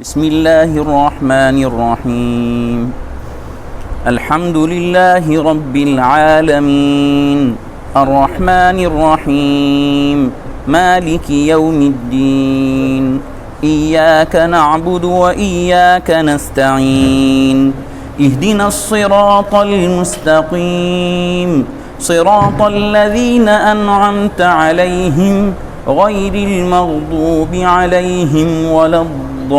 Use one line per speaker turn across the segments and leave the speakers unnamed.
بسم اللہ الرحمن الرحیم الحمد للہ رب العالمین الرحمن الرحیم مالک یوم الدین ایاک نعبد و ایاک نستعین اہدنا الصراط المستقیم صراط الذین انعمت علیہم غیر المغضوب علیہم ولا الضالین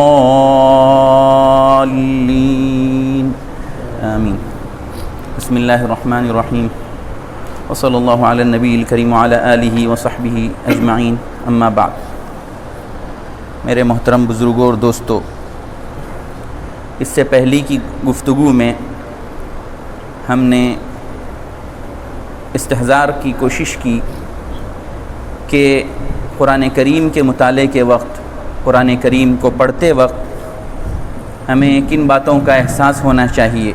آمین۔ بسم اللہ الرحمن الرحیم وصلی اللہ علی النبی الکریم وعلی آلہ وصحبہ اجمعین، اما بعد۔ میرے محترم بزرگوں اور دوستو، اس سے پہلی کی گفتگو میں ہم نے استحضار کی کوشش کی کہ قرآن کریم کے مطالعے کے وقت، قرآن کریم کو پڑھتے وقت ہمیں کن باتوں کا احساس ہونا چاہیے،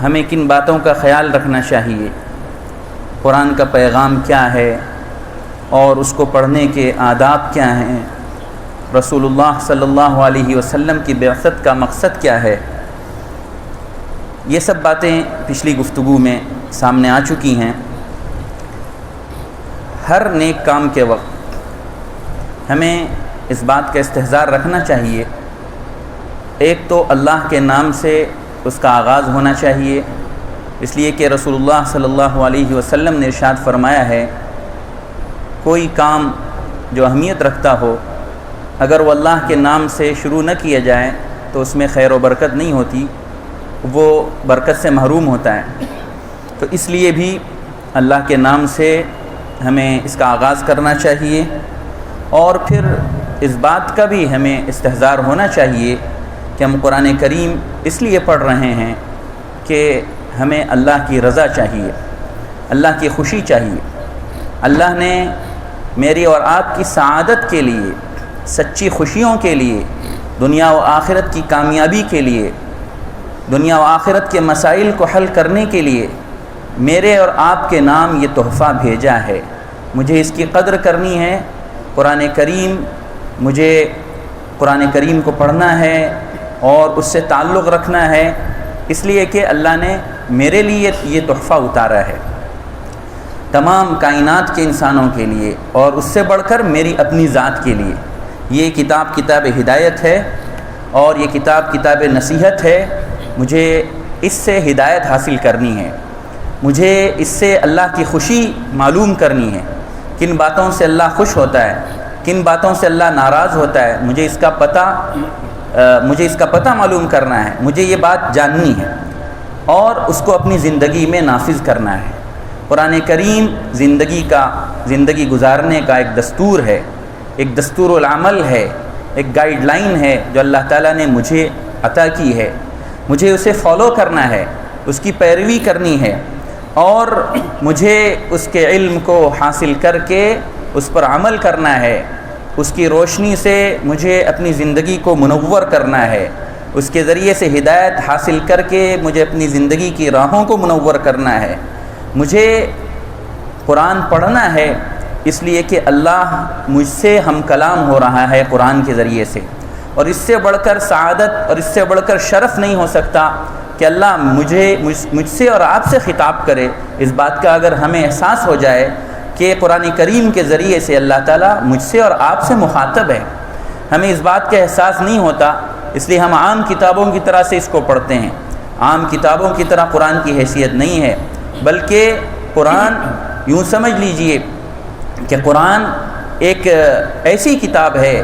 ہمیں کن باتوں کا خیال رکھنا چاہیے، قرآن کا پیغام کیا ہے اور اس کو پڑھنے کے آداب کیا ہیں، رسول اللہ صلی اللہ علیہ وسلم کی بعثت کا مقصد کیا ہے۔ یہ سب باتیں پچھلی گفتگو میں سامنے آ چکی ہیں۔ ہر نیک کام کے وقت ہمیں اس بات کا استحضار رکھنا چاہیے، ایک تو اللہ کے نام سے اس کا آغاز ہونا چاہیے، اس لیے کہ رسول اللہ صلی اللہ علیہ وسلم نے ارشاد فرمایا ہے، کوئی کام جو اہمیت رکھتا ہو اگر وہ اللہ کے نام سے شروع نہ کیا جائے تو اس میں خیر و برکت نہیں ہوتی، وہ برکت سے محروم ہوتا ہے۔ تو اس لیے بھی اللہ کے نام سے ہمیں اس کا آغاز کرنا چاہیے، اور پھر اس بات کا بھی ہمیں استحضار ہونا چاہیے کہ ہم قرآن کریم اس لیے پڑھ رہے ہیں کہ ہمیں اللہ کی رضا چاہیے، اللہ کی خوشی چاہیے۔ اللہ نے میری اور آپ کی سعادت کے لیے، سچی خوشیوں کے لیے، دنیا و آخرت کی کامیابی کے لیے، دنیا و آخرت کے مسائل کو حل کرنے کے لیے میرے اور آپ کے نام یہ تحفہ بھیجا ہے۔ مجھے اس کی قدر کرنی ہے، قرآن کریم، مجھے قرآن کریم کو پڑھنا ہے اور اس سے تعلق رکھنا ہے، اس لیے کہ اللہ نے میرے لیے یہ تحفہ اتارا ہے، تمام کائنات کے انسانوں کے لیے، اور اس سے بڑھ کر میری اپنی ذات کے لیے۔ یہ کتاب کتاب ہدایت ہے اور یہ کتاب کتاب نصیحت ہے۔ مجھے اس سے ہدایت حاصل کرنی ہے، مجھے اس سے اللہ کی خوشی معلوم کرنی ہے، کن باتوں سے اللہ خوش ہوتا ہے، کن باتوں سے اللہ ناراض ہوتا ہے، مجھے اس کا پتہ معلوم کرنا ہے، مجھے یہ بات جاننی ہے اور اس کو اپنی زندگی میں نافذ کرنا ہے۔ قرآن کریم زندگی گزارنے کا ایک دستور ہے، ایک دستور العمل ہے، ایک گائیڈ لائن ہے جو اللہ تعالیٰ نے مجھے عطا کی ہے۔ مجھے اسے فالو کرنا ہے، اس کی پیروی کرنی ہے، اور مجھے اس کے علم کو حاصل کر کے اس پر عمل کرنا ہے، اس کی روشنی سے مجھے اپنی زندگی کو منور کرنا ہے، اس کے ذریعے سے ہدایت حاصل کر کے مجھے اپنی زندگی کی راہوں کو منور کرنا ہے۔ مجھے قرآن پڑھنا ہے اس لیے کہ اللہ مجھ سے ہم کلام ہو رہا ہے قرآن کے ذریعے سے، اور اس سے بڑھ کر سعادت اور اس سے بڑھ کر شرف نہیں ہو سکتا کہ اللہ مجھ سے اور آپ سے خطاب کرے۔ اس بات کا اگر ہمیں احساس ہو جائے کہ قرآن کریم کے ذریعے سے اللہ تعالیٰ مجھ سے اور آپ سے مخاطب ہے، ہمیں اس بات کا احساس نہیں ہوتا، اس لیے ہم عام کتابوں کی طرح سے اس کو پڑھتے ہیں۔ عام کتابوں کی طرح قرآن کی حیثیت نہیں ہے، بلکہ قرآن یوں سمجھ لیجئے کہ قرآن ایک ایسی کتاب ہے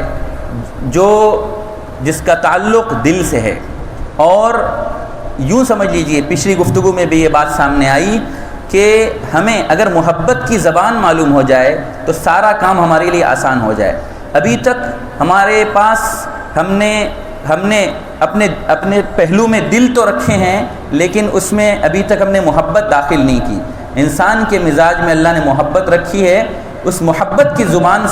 جس کا تعلق دل سے ہے، اور یوں سمجھ لیجئے پچھلی گفتگو میں بھی یہ بات سامنے آئی کہ ہمیں اگر محبت کی زبان معلوم ہو جائے تو سارا کام ہمارے لیے آسان ہو جائے۔ ابھی تک ہمارے پاس ہم نے اپنے پہلو میں دل تو رکھے ہیں، لیکن اس میں ابھی تک ہم نے محبت داخل نہیں کی۔ انسان کے مزاج میں اللہ نے محبت رکھی ہے، اس محبت کی زبان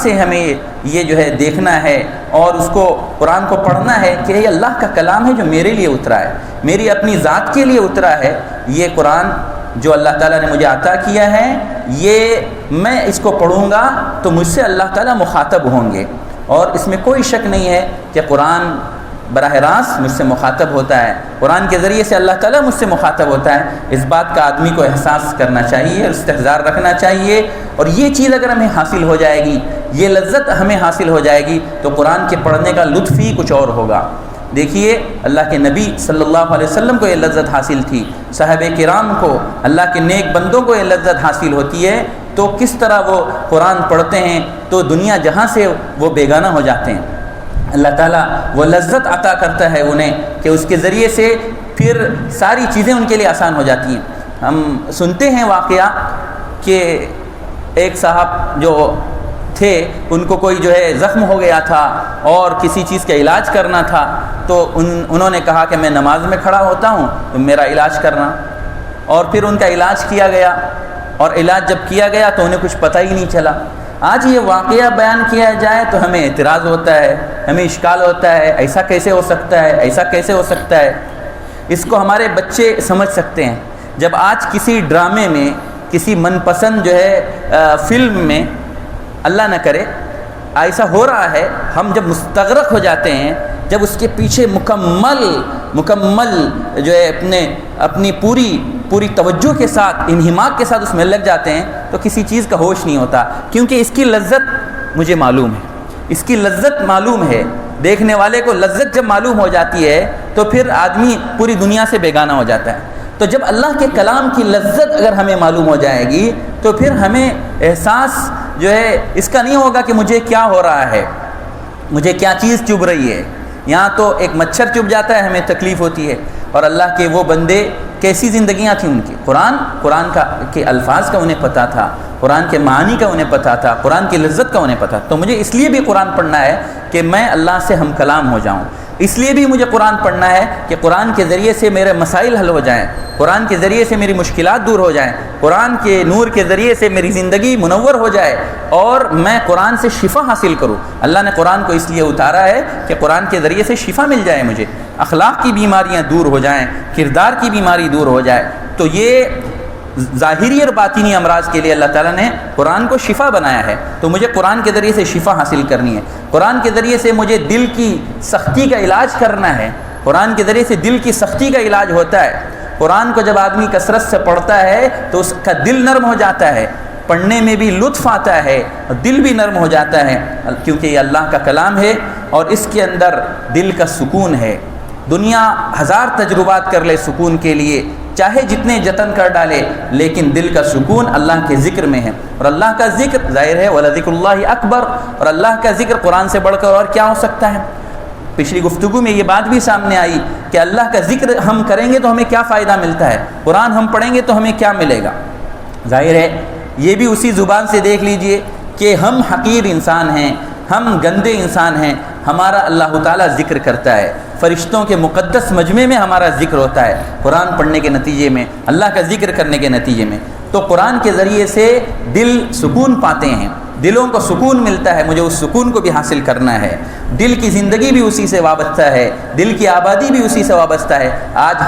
سے ہمیں یہ جو ہے دیکھنا ہے، اور اس کو قرآن کو پڑھنا ہے کہ یہ اللہ کا کلام ہے جو میرے لیے اترا ہے، میری اپنی ذات کے لیے اترا ہے۔ یہ قرآن جو اللہ تعالیٰ نے مجھے عطا کیا ہے، یہ میں اس کو پڑھوں گا تو مجھ سے اللہ تعالیٰ مخاطب ہوں گے، اور اس میں کوئی شک نہیں ہے کہ قرآن براہ راست مجھ سے مخاطب ہوتا ہے، قرآن کے ذریعے سے اللہ تعالیٰ مجھ سے مخاطب ہوتا ہے۔ اس بات کا آدمی کو احساس کرنا چاہیے، استحضار رکھنا چاہیے، اور یہ چیز اگر ہمیں حاصل ہو جائے گی، یہ لذت ہمیں حاصل ہو جائے گی، تو قرآن کے پڑھنے کا لطف ہی کچھ اور ہوگا۔ دیکھیے اللہ کے نبی صلی اللہ علیہ وسلم کو یہ لذت حاصل تھی، صحابہ کرام کو، اللہ کے نیک بندوں کو یہ لذت حاصل ہوتی ہے، تو کس طرح وہ قرآن پڑھتے ہیں تو دنیا جہاں سے وہ بیگانہ ہو جاتے ہیں۔ اللہ تعالیٰ وہ لذت عطا کرتا ہے انہیں کہ اس کے ذریعے سے پھر ساری چیزیں ان کے لیے آسان ہو جاتی ہیں۔ ہم سنتے ہیں واقعہ کہ ایک صاحب جو تھے، ان کو کوئی جو ہے زخم ہو گیا تھا اور کسی چیز کا علاج کرنا تھا، تو انہوں نے کہا کہ میں نماز میں کھڑا ہوتا ہوں تو میرا علاج کرنا، اور پھر ان کا علاج کیا گیا، اور علاج جب کیا گیا تو انہیں کچھ پتہ ہی نہیں چلا۔ آج یہ واقعہ بیان کیا جائے تو ہمیں اعتراض ہوتا ہے، ہمیں اشکال ہوتا ہے، ایسا کیسے ہو سکتا ہے، ایسا کیسے ہو سکتا ہے۔ اس کو ہمارے بچے سمجھ سکتے ہیں۔ جب آج کسی ڈرامے میں، کسی من پسند جو ہے فلم میں، اللہ نہ کرے ایسا ہو رہا ہے، ہم جب مستغرق ہو جاتے ہیں، جب اس کے پیچھے مکمل جو ہے اپنی پوری توجہ کے ساتھ، انہماک کے ساتھ اس میں لگ جاتے ہیں، تو کسی چیز کا ہوش نہیں ہوتا، کیونکہ اس کی لذت مجھے معلوم ہے، اس کی لذت معلوم ہے۔ دیکھنے والے کو لذت جب معلوم ہو جاتی ہے تو پھر آدمی پوری دنیا سے بیگانہ ہو جاتا ہے۔ تو جب اللہ کے کلام کی لذت اگر ہمیں معلوم ہو جائے گی تو پھر ہمیں احساس جو ہے اس کا نہیں ہوگا کہ مجھے کیا ہو رہا ہے، مجھے کیا چیز چبھ رہی ہے۔ یہاں تو ایک مچھر چبھ جاتا ہے، ہمیں تکلیف ہوتی ہے، اور اللہ کے وہ بندے کیسی زندگیاں تھیں ان کی۔ قرآن کے الفاظ کا انہیں پتہ تھا، قرآن کے معنی کا انہیں پتہ تھا، قرآن کی لذت کا انہیں پتہ تھا۔ تو مجھے اس لیے بھی قرآن پڑھنا ہے کہ میں اللہ سے ہم کلام ہو جاؤں، اس لیے بھی مجھے قرآن پڑھنا ہے کہ قرآن کے ذریعے سے میرے مسائل حل ہو جائیں، قرآن کے ذریعے سے میری مشکلات دور ہو جائیں، قرآن کے نور کے ذریعے سے میری زندگی منور ہو جائے، اور میں قرآن سے شفا حاصل کروں۔ اللہ نے قرآن کو اس لیے اتارا ہے کہ قرآن کے ذریعے سے شفا مل جائے مجھے، اخلاق کی بیماریاں دور ہو جائیں، کردار کی بیماری دور ہو جائے۔ تو یہ ظاہری اور باطنی امراض کے لیے اللہ تعالیٰ نے قرآن کو شفا بنایا ہے، تو مجھے قرآن کے ذریعے سے شفا حاصل کرنی ہے۔ قرآن کے ذریعے سے مجھے دل کی سختی کا علاج کرنا ہے، قرآن کے ذریعے سے دل کی سختی کا علاج ہوتا ہے۔ قرآن کو جب آدمی کثرت سے پڑھتا ہے تو اس کا دل نرم ہو جاتا ہے، پڑھنے میں بھی لطف آتا ہے اور دل بھی نرم ہو جاتا ہے، کیونکہ یہ اللہ کا کلام ہے اور اس کے اندر دل کا سکون ہے۔ دنیا ہزار تجربات کر لے سکون کے لیے، چاہے جتنے جتن کر ڈالے، لیکن دل کا سکون اللہ کے ذکر میں ہے، اور اللہ کا ذکر ظاہر ہے وَلَذِكْرُ اللَّهِ اکبر، اور اللہ کا ذکر قرآن سے بڑھ کر اور کیا ہو سکتا ہے۔ پچھلی گفتگو میں یہ بات بھی سامنے آئی کہ اللہ کا ذکر ہم کریں گے تو ہمیں کیا فائدہ ملتا ہے، قرآن ہم پڑھیں گے تو ہمیں کیا ملے گا۔ ظاہر ہے یہ بھی اسی زبان سے دیکھ لیجئے کہ ہم حقیر انسان ہیں، ہم گندے انسان ہیں، ہمارا اللہ تعالیٰ ذکر کرتا ہے، فرشتوں کے مقدس مجمع میں ہمارا ذکر ہوتا ہے قرآن پڑھنے کے نتیجے میں، اللہ کا ذکر کرنے کے نتیجے میں۔ تو قرآن کے ذریعے سے دل سکون پاتے ہیں، دلوں کو سکون ملتا ہے، مجھے اس سکون کو بھی حاصل کرنا ہے۔ دل کی زندگی بھی اسی سے وابستہ ہے، دل کی آبادی بھی اسی سے وابستہ ہے۔ آج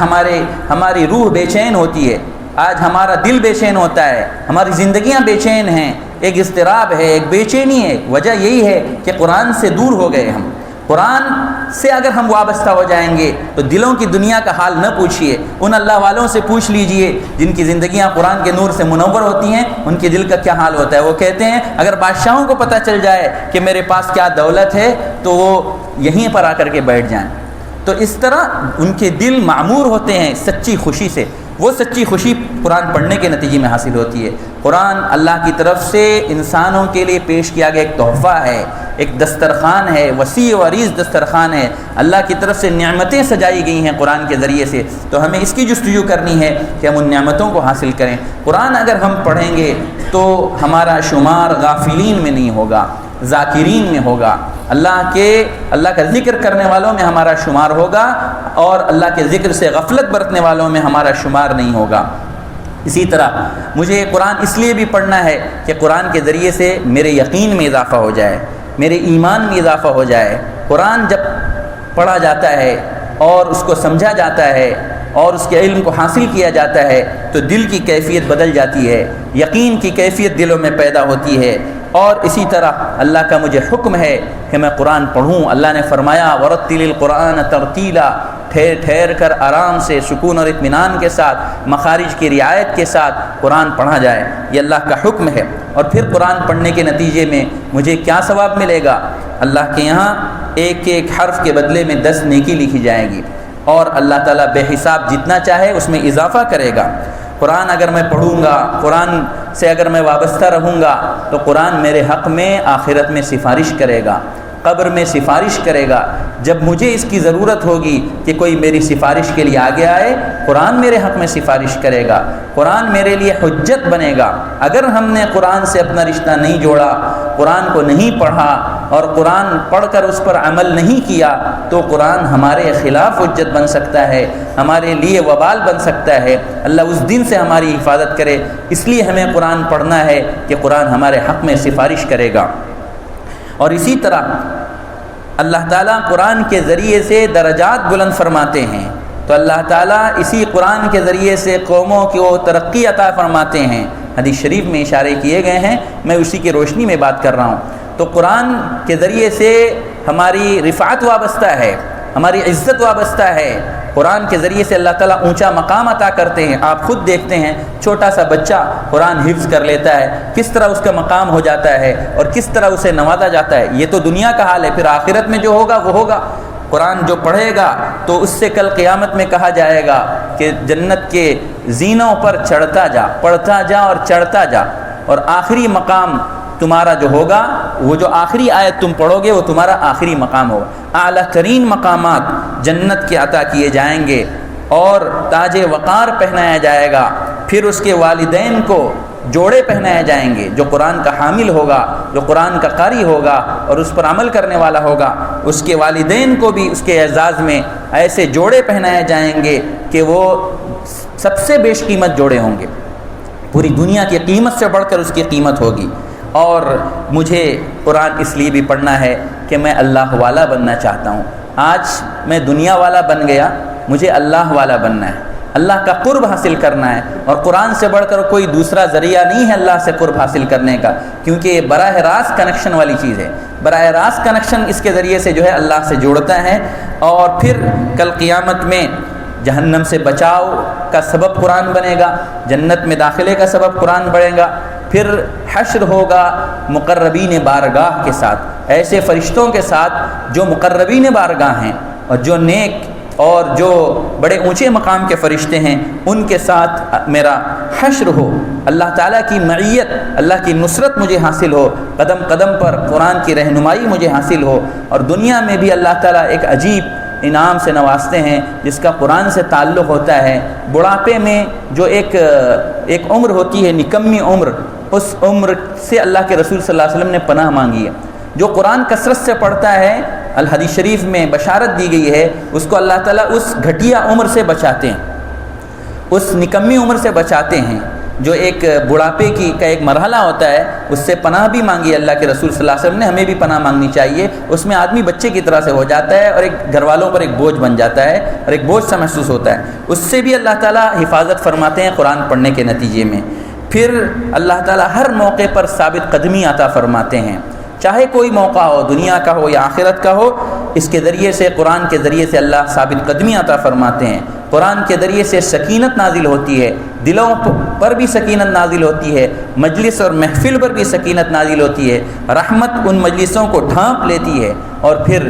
ہماری روح بے چین ہوتی ہے، آج ہمارا دل بے چین ہوتا ہے، ہماری زندگیاں بے چین ہیں، ایک اضطراب ہے، ایک بے چینی ہے۔ وجہ یہی ہے کہ قرآن سے دور ہو گئے ہم۔ قرآن سے اگر ہم وابستہ ہو جائیں گے تو دلوں کی دنیا کا حال نہ پوچھیے، ان اللہ والوں سے پوچھ لیجئے جن کی زندگیاں قرآن کے نور سے منور ہوتی ہیں، ان کے دل کا کیا حال ہوتا ہے۔ وہ کہتے ہیں اگر بادشاہوں کو پتہ چل جائے کہ میرے پاس کیا دولت ہے تو وہ یہیں پر آ کر کے بیٹھ جائیں۔ تو اس طرح ان کے دل معمور ہوتے ہیں سچی خوشی سے، وہ سچی خوشی قرآن پڑھنے کے نتیجے میں حاصل ہوتی ہے۔ قرآن اللہ کی طرف سے انسانوں کے لیے پیش کیا گیا ایک تحفہ ہے، ایک دسترخوان ہے، وسیع و عریض دسترخوان ہے، اللہ کی طرف سے نعمتیں سجائی گئی ہیں قرآن کے ذریعے سے۔ تو ہمیں اس کی جستجو کرنی ہے کہ ہم ان نعمتوں کو حاصل کریں۔ قرآن اگر ہم پڑھیں گے تو ہمارا شمار غافلین میں نہیں ہوگا، ذاکرین میں ہوگا، اللہ کا ذکر کرنے والوں میں ہمارا شمار ہوگا، اور اللہ کے ذکر سے غفلت برتنے والوں میں ہمارا شمار نہیں ہوگا۔ اسی طرح مجھے قرآن اس لیے بھی پڑھنا ہے کہ قرآن کے ذریعے سے میرے یقین میں اضافہ ہو جائے، میرے ایمان میں اضافہ ہو جائے۔ قرآن جب پڑھا جاتا ہے اور اس کو سمجھا جاتا ہے اور اس کے علم کو حاصل کیا جاتا ہے تو دل کی کیفیت بدل جاتی ہے، یقین کی کیفیت دلوں میں پیدا ہوتی ہے۔ اور اسی طرح اللہ کا مجھے حکم ہے کہ میں قرآن پڑھوں۔ اللہ نے فرمایا وَرَتِّلِ الْقُرْآنَ تَرْتِيلًا، ٹھہر ٹھہر کر آرام سے سکون اور اطمینان کے ساتھ مخارج کی رعایت کے ساتھ قرآن پڑھا جائے، یہ اللہ کا حکم ہے۔ اور پھر قرآن پڑھنے کے نتیجے میں مجھے کیا ثواب ملے گا؟ اللہ کے یہاں ایک ایک حرف کے بدلے میں 10 نیکی لکھی جائے گی، اور اللہ تعالیٰ بے حساب جتنا چاہے اس میں اضافہ کرے گا۔ قرآن اگر میں پڑھوں گا، قرآن سے اگر میں وابستہ رہوں گا تو قرآن میرے حق میں آخرت میں سفارش کرے گا، قبر میں سفارش کرے گا۔ جب مجھے اس کی ضرورت ہوگی کہ کوئی میری سفارش کے لیے آگے آئے، قرآن میرے حق میں سفارش کرے گا، قرآن میرے لیے حجت بنے گا۔ اگر ہم نے قرآن سے اپنا رشتہ نہیں جوڑا، قرآن کو نہیں پڑھا اور قرآن پڑھ کر اس پر عمل نہیں کیا تو قرآن ہمارے خلاف حجت بن سکتا ہے، ہمارے لیے وبال بن سکتا ہے۔ اللہ اس دن سے ہماری حفاظت کرے، اس لیے ہمیں قرآن پڑھنا ہے کہ قرآن ہمارے حق میں سفارش کرے گا۔ اور اسی طرح اللہ تعالیٰ قرآن کے ذریعے سے درجات بلند فرماتے ہیں، تو اللہ تعالیٰ اسی قرآن کے ذریعے سے قوموں کو ترقی عطا فرماتے ہیں۔ حدیث شریف میں اشارے کیے گئے ہیں، میں اسی کی روشنی میں بات کر رہا ہوں۔ تو قرآن کے ذریعے سے ہماری رفعت وابستہ ہے، ہماری عزت وابستہ ہے۔ قرآن کے ذریعے سے اللہ تعالیٰ اونچا مقام عطا کرتے ہیں۔ آپ خود دیکھتے ہیں چھوٹا سا بچہ قرآن حفظ کر لیتا ہے، کس طرح اس کا مقام ہو جاتا ہے اور کس طرح اسے نوازا جاتا ہے۔ یہ تو دنیا کا حال ہے، پھر آخرت میں جو ہوگا وہ ہوگا۔ قرآن جو پڑھے گا تو اس سے کل قیامت میں کہا جائے گا کہ جنت کے زینوں پر چڑھتا جا، پڑھتا جا اور چڑھتا جا، اور آخری مقام تمہارا جو ہوگا، وہ جو آخری آیت تم پڑھو گے وہ تمہارا آخری مقام ہوگا۔ اعلیٰ ترین مقامات جنت کے عطا کیے جائیں گے اور تاج وقار پہنایا جائے گا۔ پھر اس کے والدین کو جوڑے پہنائے جائیں گے، جو قرآن کا حامل ہوگا، جو قرآن کا قاری ہوگا اور اس پر عمل کرنے والا ہوگا، اس کے والدین کو بھی اس کے اعزاز میں ایسے جوڑے پہنائے جائیں گے کہ وہ سب سے بیش قیمت جوڑے ہوں گے، پوری دنیا کی قیمت سے بڑھ کر اس کی قیمت ہوگی۔ اور مجھے قرآن اس لیے بھی پڑھنا ہے کہ میں اللہ والا بننا چاہتا ہوں۔ آج میں دنیا والا بن گیا، مجھے اللہ والا بننا ہے، اللہ کا قرب حاصل کرنا ہے، اور قرآن سے بڑھ کر کوئی دوسرا ذریعہ نہیں ہے اللہ سے قرب حاصل کرنے کا، کیونکہ یہ براہ راست کنیکشن والی چیز ہے۔ براہ راست کنیکشن اس کے ذریعے سے جو ہے اللہ سے جوڑتا ہے، اور پھر کل قیامت میں جہنم سے بچاؤ کا سبب قرآن بنے گا، جنت میں داخلے کا سبب قرآن بنے گا۔ پھر حشر ہوگا مقربین بارگاہ کے ساتھ، ایسے فرشتوں کے ساتھ جو مقربین بارگاہ ہیں اور جو نیک اور جو بڑے اونچے مقام کے فرشتے ہیں، ان کے ساتھ میرا حشر ہو، اللہ تعالیٰ کی معیت، اللہ کی نصرت مجھے حاصل ہو، قدم قدم پر قرآن کی رہنمائی مجھے حاصل ہو۔ اور دنیا میں بھی اللہ تعالیٰ ایک عجیب انعام سے نوازتے ہیں جس کا قرآن سے تعلق ہوتا ہے۔ بڑھاپے میں جو ایک عمر ہوتی ہے، نکمی عمر، اس عمر سے اللہ کے رسول صلی اللہ علیہ وسلم نے پناہ مانگی ہے۔ جو قرآن کثرت سے پڑھتا ہے، الحدیث شریف میں بشارت دی گئی ہے، اس کو اللہ تعالیٰ اس گھٹیا عمر سے بچاتے ہیں، اس نکمی عمر سے بچاتے ہیں، جو ایک بڑھاپے کا ایک مرحلہ ہوتا ہے، اس سے پناہ بھی مانگی اللہ کے رسول صلی اللہ علیہ وسلم نے، ہمیں بھی پناہ مانگنی چاہیے۔ اس میں آدمی بچے کی طرح سے ہو جاتا ہے اور ایک گھر والوں پر ایک بوجھ بن جاتا ہے اور ایک بوجھ سا محسوس ہوتا ہے، اس سے بھی اللہ تعالیٰ حفاظت فرماتے ہیں قرآن پڑھنے کے نتیجے میں۔ پھر اللہ تعالیٰ ہر موقع پر ثابت قدمی عطا فرماتے ہیں، چاہے کوئی موقع ہو، دنیا کا ہو یا آخرت کا ہو، اس کے ذریعے سے، قرآن کے ذریعے سے اللہ ثابت قدمی عطا فرماتے ہیں۔ قرآن کے ذریعے سے سکینت نازل ہوتی ہے، دلوں پر بھی سکینت نازل ہوتی ہے، مجلس اور محفل پر بھی سکینت نازل ہوتی ہے، رحمت ان مجلسوں کو ڈھانپ لیتی ہے۔ اور پھر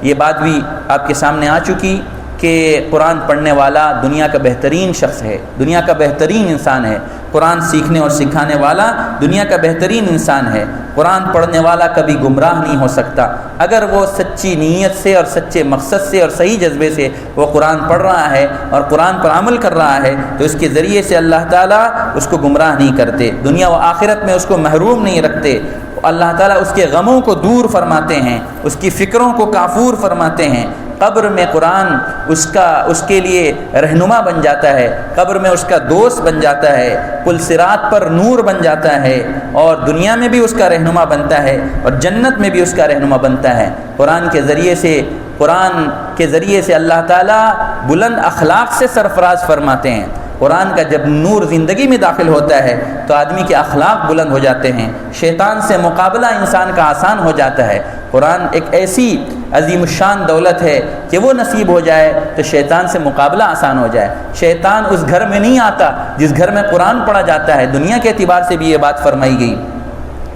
یہ بات بھی آپ کے سامنے آ چکی کہ قرآن پڑھنے والا دنیا کا بہترین شخص ہے، دنیا کا بہترین انسان ہے۔ قرآن سیکھنے اور سکھانے والا دنیا کا بہترین انسان ہے۔ قرآن پڑھنے والا کبھی گمراہ نہیں ہو سکتا اگر وہ سچی نیت سے اور سچے مقصد سے اور صحیح جذبے سے وہ قرآن پڑھ رہا ہے اور قرآن پر عمل کر رہا ہے، تو اس کے ذریعے سے اللہ تعالیٰ اس کو گمراہ نہیں کرتے، دنیا و آخرت میں اس کو محروم نہیں رکھتے۔ اللہ تعالیٰ اس کے غموں کو دور فرماتے ہیں، اس کی فکروں کو کافور فرماتے ہیں۔ قبر میں قرآن اس کے لیے رہنما بن جاتا ہے، قبر میں اس کا دوست بن جاتا ہے، پل صراط پر نور بن جاتا ہے، اور دنیا میں بھی اس کا رہنما بنتا ہے اور جنت میں بھی اس کا رہنما بنتا ہے۔ قرآن کے ذریعے سے قرآن کے ذریعے سے اللہ تعالیٰ بلند اخلاق سے سرفراز فرماتے ہیں۔ قرآن کا جب نور زندگی میں داخل ہوتا ہے تو آدمی کے اخلاق بلند ہو جاتے ہیں، شیطان سے مقابلہ انسان کا آسان ہو جاتا ہے۔ قرآن ایک ایسی عظیم الشان دولت ہے کہ وہ نصیب ہو جائے تو شیطان سے مقابلہ آسان ہو جائے۔ شیطان اس گھر میں نہیں آتا جس گھر میں قرآن پڑھا جاتا ہے، دنیا کے اعتبار سے بھی یہ بات فرمائی گئی،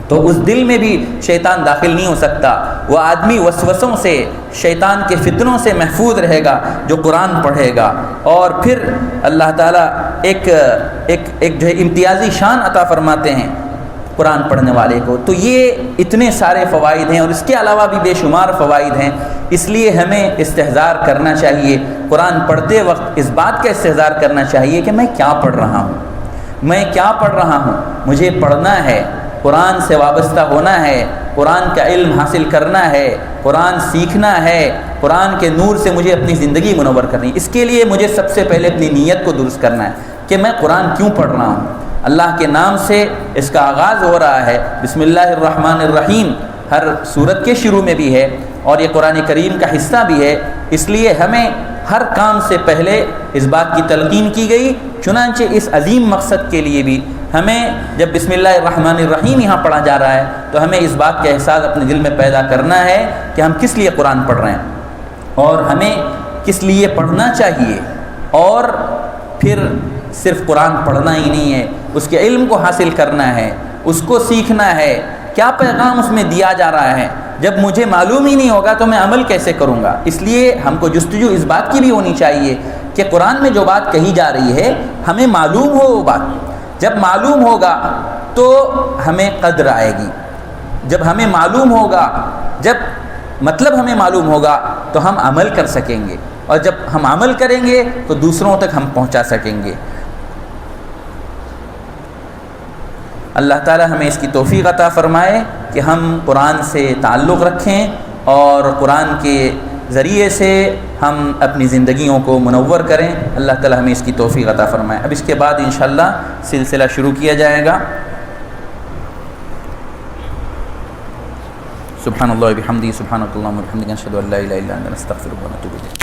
تو اس دل میں بھی شیطان داخل نہیں ہو سکتا۔ وہ آدمی وسوسوں سے، شیطان کے فتنوں سے محفوظ رہے گا جو قرآن پڑھے گا، اور پھر اللہ تعالیٰ ایک جو ہے امتیازی شان عطا فرماتے ہیں قرآن پڑھنے والے کو۔ تو یہ اتنے سارے فوائد ہیں اور اس کے علاوہ بھی بے شمار فوائد ہیں، اس لیے ہمیں استحضار کرنا چاہیے۔ قرآن پڑھتے وقت اس بات کا استحضار کرنا چاہیے کہ میں کیا پڑھ رہا ہوں، میں کیا پڑھ رہا ہوں، مجھے پڑھنا ہے، قرآن سے وابستہ ہونا ہے، قرآن کا علم حاصل کرنا ہے، قرآن سیکھنا ہے، قرآن کے نور سے مجھے اپنی زندگی منور کرنی۔ اس کے لیے مجھے سب سے پہلے اپنی نیت کو درست کرنا ہے کہ میں قرآن کیوں پڑھ رہا ہوں۔ اللہ کے نام سے اس کا آغاز ہو رہا ہے، بسم اللہ الرحمن الرحیم ہر سورت کے شروع میں بھی ہے اور یہ قرآن کریم کا حصہ بھی ہے، اس لیے ہمیں ہر کام سے پہلے اس بات کی تلقین کی گئی۔ چنانچہ اس عظیم مقصد کے لیے بھی ہمیں جب بسم اللہ الرحمن الرحیم یہاں پڑھا جا رہا ہے تو ہمیں اس بات کا احساس اپنے دل میں پیدا کرنا ہے کہ ہم کس لیے قرآن پڑھ رہے ہیں اور ہمیں کس لیے پڑھنا چاہیے، اور پھر صرف قرآن پڑھنا ہی نہیں ہے، اس کے علم کو حاصل کرنا ہے، اس کو سیکھنا ہے، کیا پیغام اس میں دیا جا رہا ہے۔ جب مجھے معلوم ہی نہیں ہوگا تو میں عمل کیسے کروں گا؟ اس لیے ہم کو جستجو اس بات کی بھی ہونی چاہیے کہ قرآن میں جو بات کہی جا رہی ہے ہمیں معلوم ہو وہ بات۔ جب معلوم ہوگا تو ہمیں قدر آئے گی، جب ہمیں معلوم ہوگا، جب مطلب ہمیں معلوم ہوگا تو ہم عمل کر سکیں گے، اور جب ہم عمل کریں گے تو دوسروں تک ہم پہنچا سکیں گے۔ اللہ تعالی ہمیں اس کی توفیق عطا فرمائے کہ ہم قرآن سے تعلق رکھیں اور قرآن کے ذریعے سے ہم اپنی زندگیوں کو منور کریں۔ اللہ تعالی ہمیں اس کی توفیق عطا فرمائے۔ اب اس کے بعد انشاءاللہ سلسلہ شروع کیا جائے گا۔ سبحان اللہ و بحمدہ، سبحانک اللہم و بحمدک، اشہد ان لا الہ الا انت، نستغفرک و نتوب الیک۔